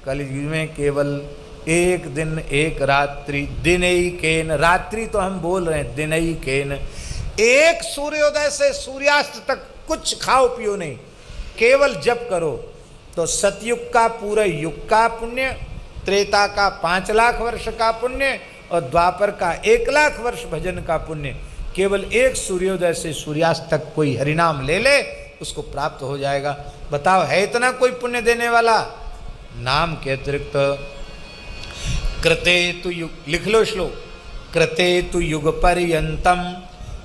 कलयुग में केवल एक दिन एक रात्रि, दिनैकेन, रात्रि तो हम बोल रहे हैं, दिनैकेन, एक सूर्योदय से सूर्यास्त तक कुछ खाओ पियो नहीं, केवल जप करो तो सतयुग का पूरे युग का पुण्य, त्रेता का 5 लाख वर्ष का पुण्य और द्वापर का 1 लाख वर्ष भजन का पुण्य, केवल एक सूर्योदय से सूर्यास्त तक कोई हरिनाम ले ले उसको प्राप्त हो जाएगा। बताओ है इतना कोई पुण्य देने वाला? नाम के अतिरिक्त कृते तु युग, लिख लो श्लोक, कृते तु युग पर्यंतम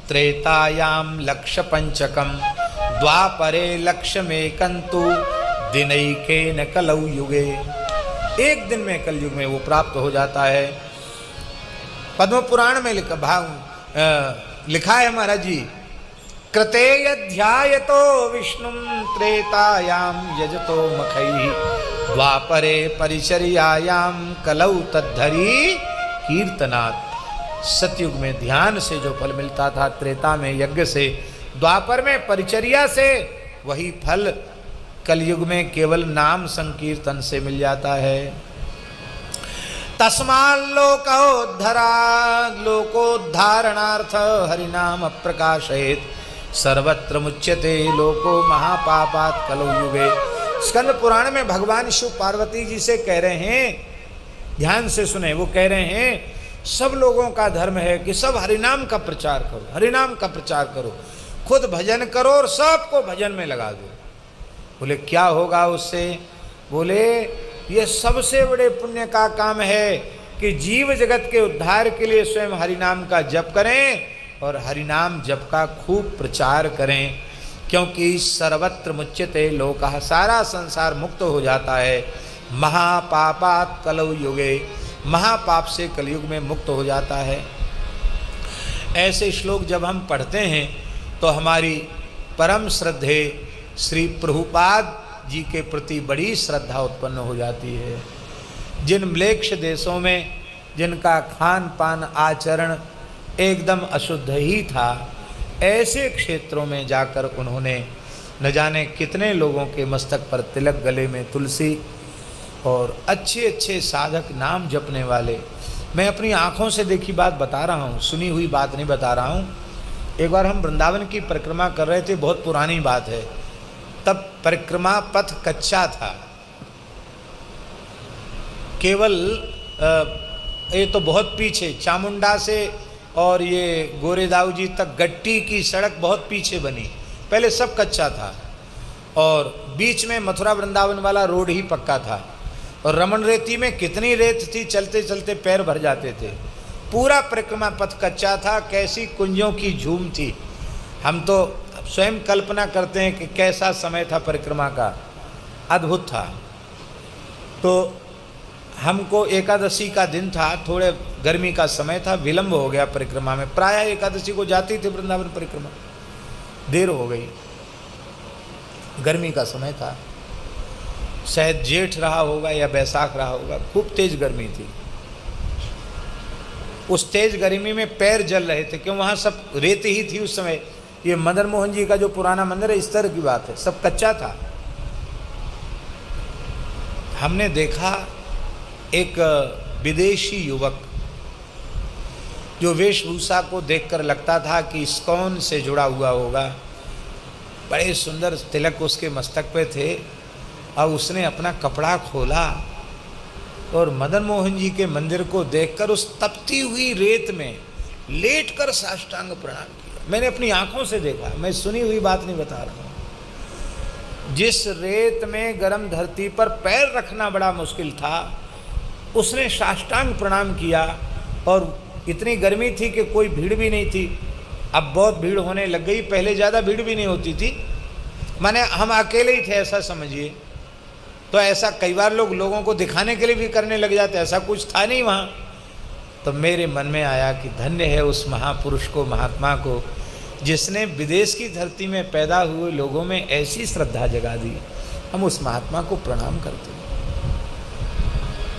त्रेतायाम लक्ष्य पंचकम द्वापरे लक्ष्यमेकंतु दिनैकेन कलौ युगे। एक दिन में कलयुग में वो प्राप्त हो जाता है। पद्म पुराण में लिखा है महाराज जी, कृते यध्यायतो विष्णुं त्रेतायाम यजतो मखैः द्वापरे परिचर्यायाम कलौ तद्धरी कीर्तनात्। सतयुग में ध्यान से जो फल मिलता था, त्रेता में यज्ञ से, द्वापर में परिचर्या से, वही फल कलयुग में केवल नाम संकीर्तन से मिल जाता है। लोकोद्धारणार्थ हरिनाम प्रकाशयेत् सर्वत्र मुच्यते लोको महापापात् कलौ युगे। स्कंद पुराण में भगवान शिव पार्वती जी से कह रहे हैं, ध्यान से सुने, वो कह रहे हैं सब लोगों का धर्म है कि सब हरिनाम का प्रचार करो, हरिनाम का प्रचार करो, खुद भजन करो और सबको भजन में लगा दो। बोले क्या होगा उससे? बोले ये सबसे बड़े पुण्य का काम है कि जीव जगत के उद्धार के लिए स्वयं हरिनाम का जप करें और हरिनाम जप का खूब प्रचार करें, क्योंकि सर्वत्र मुच्यते लोकः, सारा संसार मुक्त हो जाता है। महापापात् कलौ युगे, महापाप से कलयुग में मुक्त हो जाता है। ऐसे श्लोक जब हम पढ़ते हैं तो हमारी परम श्रद्धे श्री प्रभुपाद जी के प्रति बड़ी श्रद्धा उत्पन्न हो जाती है। जिन म्लेच्छ देशों में जिनका खान पान आचरण एकदम अशुद्ध ही था, ऐसे क्षेत्रों में जाकर उन्होंने न जाने कितने लोगों के मस्तक पर तिलक, गले में तुलसी और अच्छे अच्छे साधक नाम जपने वाले, मैं अपनी आँखों से देखी बात बता रहा हूँ, सुनी हुई बात नहीं बता रहा हूँ। एक बार हम वृंदावन की परिक्रमा कर रहे थे, बहुत पुरानी बात है, तब परिक्रमा पथ कच्चा था, केवल ये तो बहुत पीछे चामुंडा से और ये गोरेदाऊ जी तक गट्टी की सड़क बहुत पीछे बनी, पहले सब कच्चा था और बीच में मथुरा वृंदावन वाला रोड ही पक्का था और रमन रेती में कितनी रेत थी, चलते चलते पैर भर जाते थे। पूरा परिक्रमा पथ कच्चा था, कैसी कुंजों की झूम थी। हम तो स्वयं कल्पना करते हैं कि कैसा समय था परिक्रमा का, अद्भुत था। तो हमको एकादशी का दिन था, थोड़े गर्मी का समय था, विलंब हो गया परिक्रमा में। प्रायः एकादशी को जाती थी वृंदावन परिक्रमा, देर हो गई, गर्मी का समय था, शायद जेठ रहा होगा या बैसाख रहा होगा, खूब तेज गर्मी थी। उस तेज गर्मी में पैर जल रहे थे, क्यों वहाँ सब रेत ही थी उस समय। ये मदन मोहन जी का जो पुराना मंदिर है, इस तरह की बात है, सब कच्चा था। हमने देखा एक विदेशी युवक जो वेशभूषा को देखकर लगता था कि इस्कॉन से जुड़ा हुआ होगा, बड़े सुंदर तिलक उसके मस्तक पे थे, और उसने अपना कपड़ा खोला और मदन मोहन जी के मंदिर को देखकर उस तपती हुई रेत में लेटकर साष्टांग प्रणाम किया। मैंने अपनी आंखों से देखा, मैं सुनी हुई बात नहीं बता रहा हूँ। जिस रेत में गर्म धरती पर पैर रखना बड़ा मुश्किल था, उसने साष्टांग प्रणाम किया। और इतनी गर्मी थी कि कोई भीड़ भी नहीं थी, अब बहुत भीड़ होने लग गई, पहले ज़्यादा भीड़ भी नहीं होती थी, माने हम अकेले ही थे ऐसा समझिए। तो ऐसा कई बार लोगों को दिखाने के लिए भी करने लग जाते, ऐसा कुछ था नहीं वहाँ। तो मेरे मन में आया कि धन्य है उस महापुरुष को, महात्मा को, जिसने विदेश की धरती में पैदा हुए लोगों में ऐसी श्रद्धा जगा दी। हम उस महात्मा को प्रणाम करते हैं।